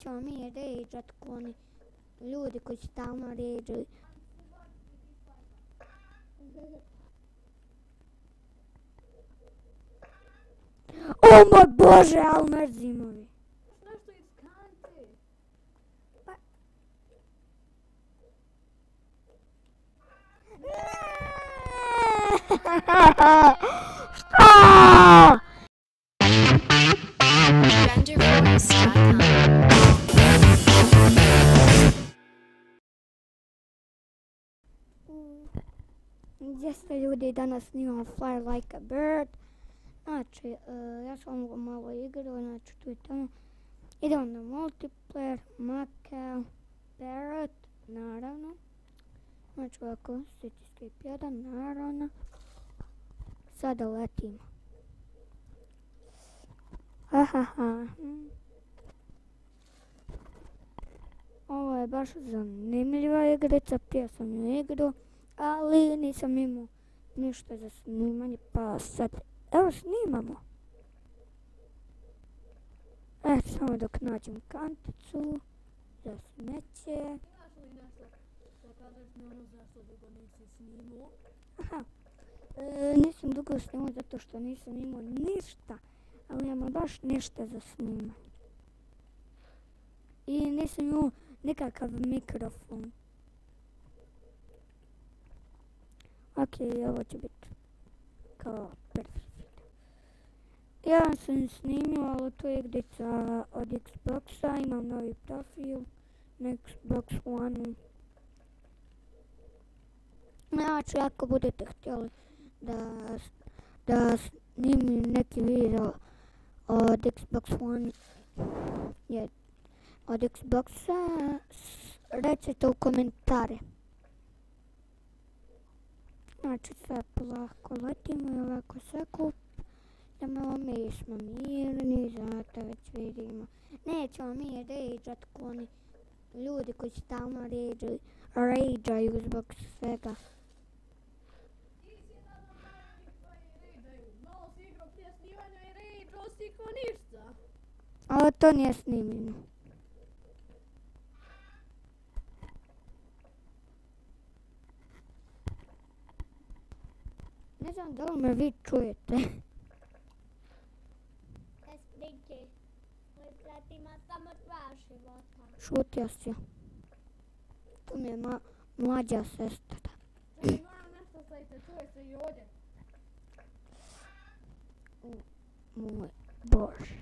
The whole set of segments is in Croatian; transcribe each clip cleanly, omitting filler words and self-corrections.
Nećemo mi ređat ko oni ljudi koji stalno ređaju. O moj Bože, al mrzim ovi. Nešto iz kante. Šta? Gdje ste ljudi, danas snimamo Fly Like a Bird. Znači, ja sam ovo malo igrao, znači tu je tamo. Idemo na multiplayer, Macau, Parrot, naravno. Znači ovako, Cityscape 1, naravno. Sada letimo. Ahaha. Ovo je baš zanimljiva igrica, prije sam ju igrao, ali nisam imao ništa za snimanje, pa sad, evo snimamo. Samo dok nađem kanticu za smeće. Imaš li nešto da kažeš mi ono zašto dugo nisi snimao? Aha, nisam dugo snimao zato što nisam imao ništa, ali imam baš ništa za snimanje. I nisam imao nikakav mikrofon. Ok, ovo će biti kao perfekt. Ja sam snimio, ali to je igrica od Xboxa, imam novi profil na Xbox One. Znači, ako budete htjeli da snimim neki video od Xbox One, od Xboxa, recite u komentare. Znači sad polako letimo i ovako sve kupimo, mi smo mirni, zato već vidimo. Nećemo mi ređat ko oni ljudi koji stalno ređaju zbog svega. Ti si jedan od onih koji ređaju. Malo si igrao prije snimanja i ređao si ko ništa. Ali to nije snimljeno. Ne znam da li me vi čujete. Ne sprike, moj brat ima samo 2 života. Šutio si. To mi je mlađa sestra. Znači, moram nešto stavite, čuje se i ovdje. Moj Bože.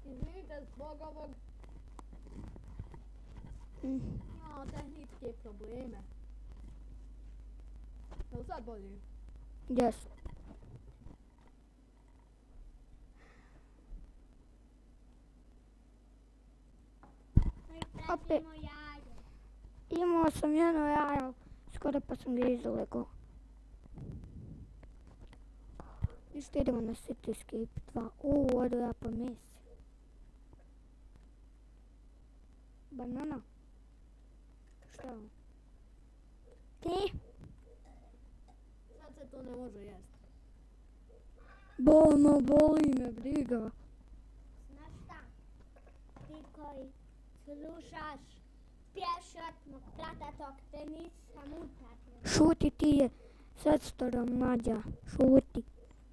Izvinite zbog ovog. Imamo tehničke probleme. Jel sad bolje? Yes. Moj brat Opet. ima jaje. Imao sam jedno jajo, skoro pa sam ga izlegao. Isto idemo na Cityscape 2. Odo ja pa mesi. Banana. Šta je ovo? Ti? Sad se to ne može jest. Bolno, boli me, briga. Znaš šta? Ti koji slušaš pješat mog brata tog te nisam utakle. Šuti ti je sestra mlađa, šuti.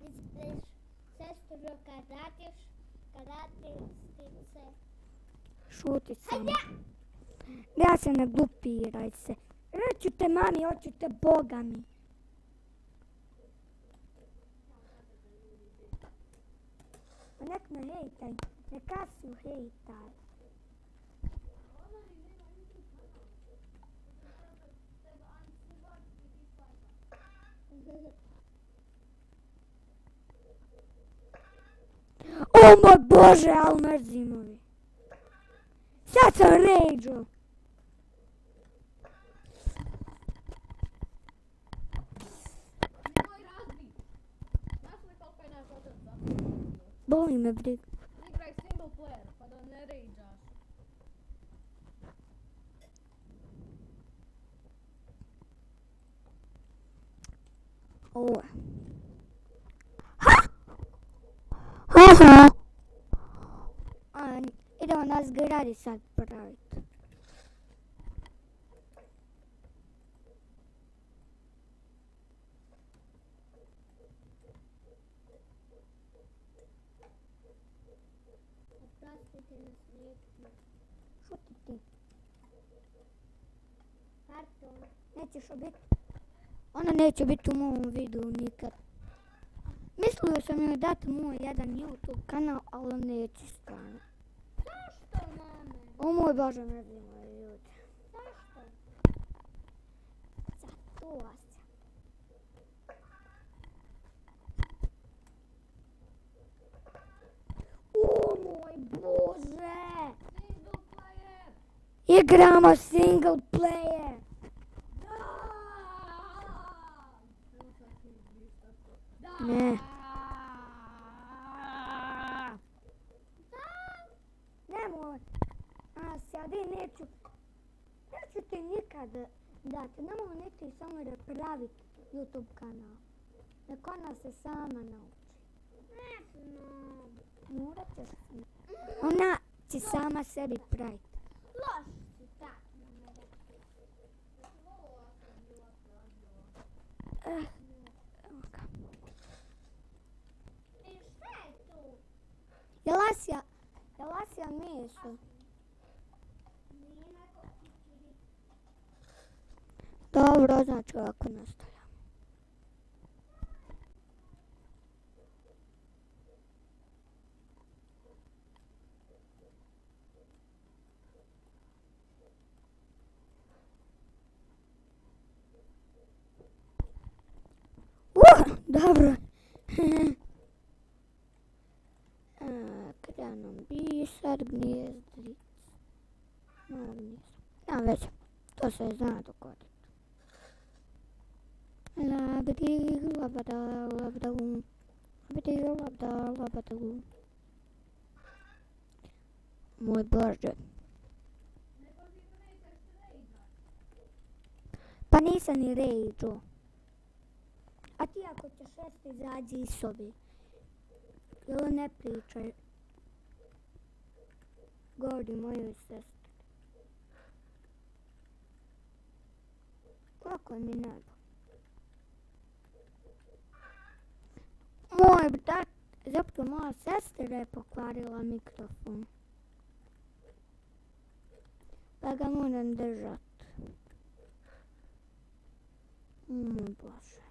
Misliš, sestru kad radiš se. Šuti samo. Ja se ne glupiraj se. Reću te mami, hoću te Boga mi. Pa nek me hejtaj, neka su hejtaj. O moj Bože, al mrzim ovi. Sad sam ređo. Nemoj razbit. Znaš li koliko je naš otac zapravo? Boli me briga. Igraj single player, pa da ne ređaš. Ovo je. Aha. Idemo na zgradi sad praviti. Oprostite na slijepu. Šuti ti. Pardon. Nećeš biti. Ona neće biti u mom videu nikad. Mislio sam joj dati moj jedan YouTube kanal, ali neće stvarno. Zašto, mame? O moj Bože, ne znam ljudi. Zašto? Zato vas. O moj Bože! Single player! Igramo single player! Da! Ne. Nemoj. Sjedi, neću ti nikad dati. Nemoj niti samo da pravi YouTube kanal. Nek ona se sama nauči. Ne znam. Morat ćeš se. Ona će sama sebi praviti. Loš si tak na mene. Evo ga. I šta je tu? Jelasija meso. Nije neko kikiri. Dobro, znači ovako nastavljam. Dobro. Krenom bisar, gnjezdric. Ja već, to se zna dogoditi. Labdi, labada, labadu. Labdi, labada, labadu. Moj Bože. Pa nisam ni ređo. A ti ako ćeš jesti, izađi iz sobi. Ili ne pričaj. Govori mojoj sestri. Kako mi ne da? Moj brat, zapravo moja sestra je pokvarila mikrofon. Pa ga moram držat. Moj Bože.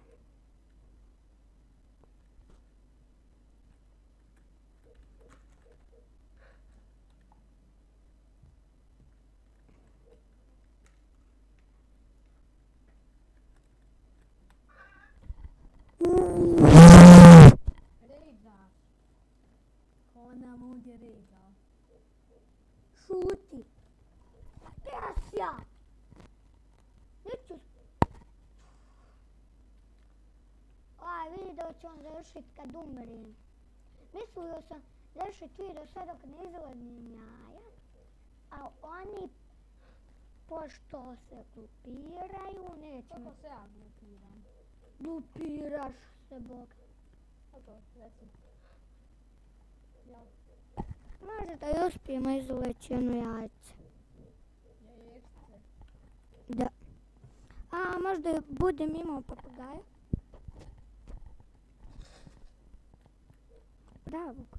Ređa. Ona ovdje ređa. Šuti. Pesja. Neću. Video ću on završit kad umrem. Mislio sam završit video sve dok ne izglednim jaja. A oni, pošto se glupiraju, neće me. Kako se ja glupiram? Glupiraš se, Bog. Kako, reci. Jel? Možda i uspijemo izvući jedno jajce. Jaječce. Da. A možda budem imao papagaja. Pravog.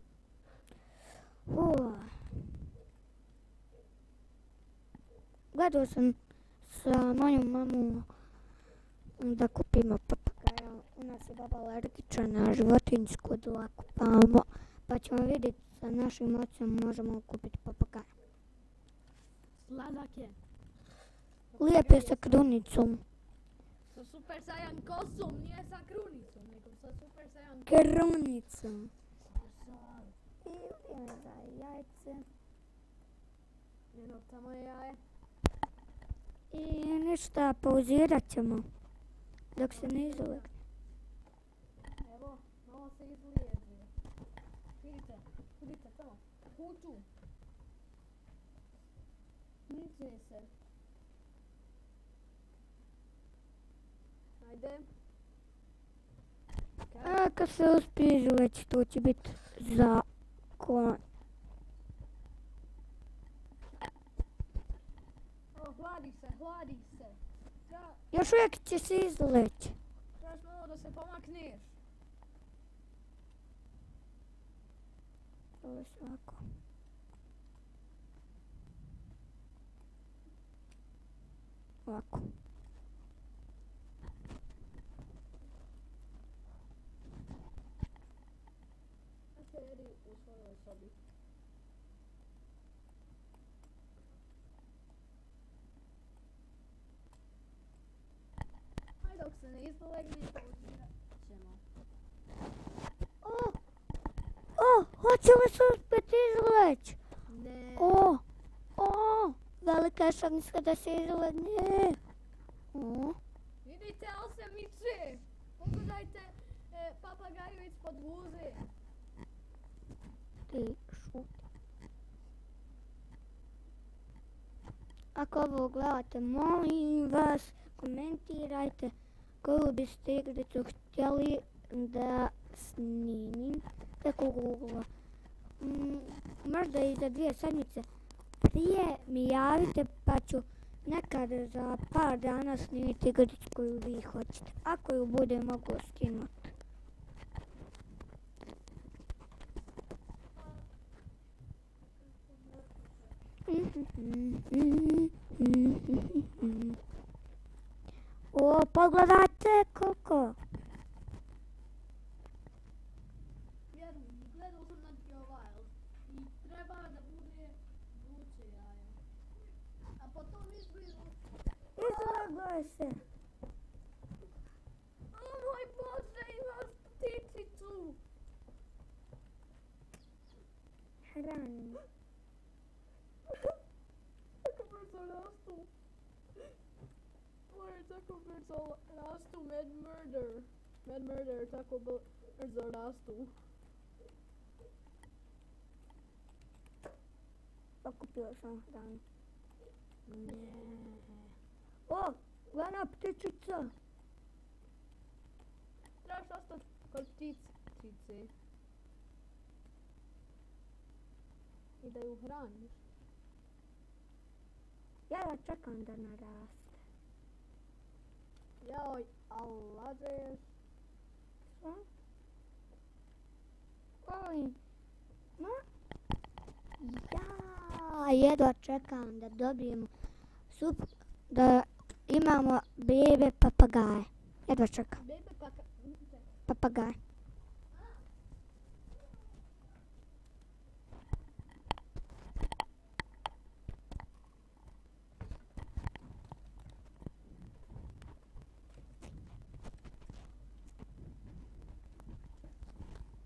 Gledao sam sa mojom mamom da kupimo papagaja. Ona se baba alergična na životinjsku dlaku, pa ćemo vidjeti sa našim ocem možemo kupiti papagaja. Sladak je. Lijep je sa krunicom. Sa Super Saiyan kosom, nije sa krunicom, nego sa Super Saiyan Krunicom. I vrijeme za jajce. Jedno tamo je jaje. I ništa, pauzirat ćemo dok se ne izlegne. Evo, malo se izlijezuje. Vidite tamo, kuću. Niče se. Ajde. A kad se uspije izleći, to će biti za kon. hladi se. Još uvijek će se izleći. Trebaš malo da se pomakneš. Ovo je svako. Ovako. Sjedi u svojoj sobi. Hajde dok se ne izlegne, pauzirat ćemo. Hoće li se uspjeti izleći? Ne. Velika je šansa da se izlegne. Vidite, ali se miče. Pogledajte papagaju ispod guze. Ti šuti. Ako ovo gledate, molim vas, komentirajte koju biste igricu htjeli da snimim preko Google-a. Možda i za 2 sedmice prije mi javite pa ću nekad za par dana snimiti igricu koju vi hoćete. Ako ju bude mogu skinuti. Pogledajte koliko. Gledao sam na Wild i treba da bude vruće jaje. A potom Izlagaj se. O moj Bože, imaš ptičicu! Hrani. Tako brzo rastu. Tako brzo rastu Mad Murder, tako brzo rastu. Pokupio sam hranu. Gledaj ptičica. Trebaš ostati kod ptice. I da ju hraniš. Ja čekam da naraste. Joj, al lažeš. Šta? Oj. Ja jedva čekam da dobijemo da imamo bebe papagaje. Jedva čekam. Bebe Papagaje.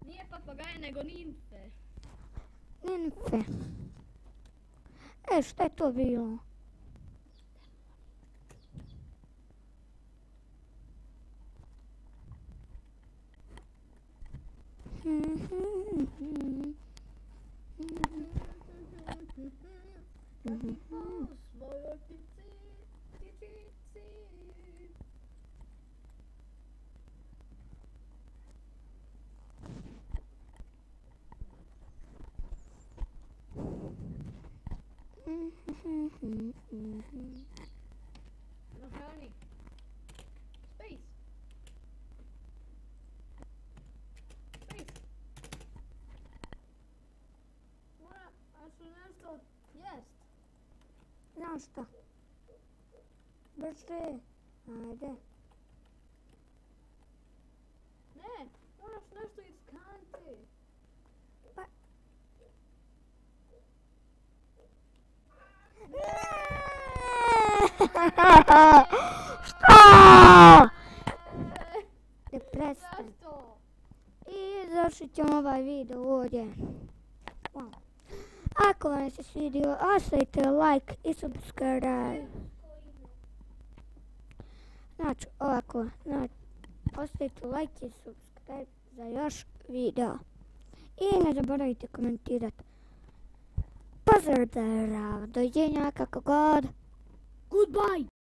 Nije papagaje, nego nimfe. Nimfe. Šta je to bilo? Svojoj ptici. Hrani. Space. Moraš nešto jest. Znaš šta? Brže. Ajde. Ne, moraš nešto iz kante. Pa. Šta? Ne prestaň. Zašto? I završit ćemo ovaj video ovdje. Wow. Ako vam se svidio, ostavite like i subscribe. Znači, ovako, ostavite like i subscribe za još video. I ne zaboravite komentirati. Pozdrav, doviđenja, kako god. Goodbye!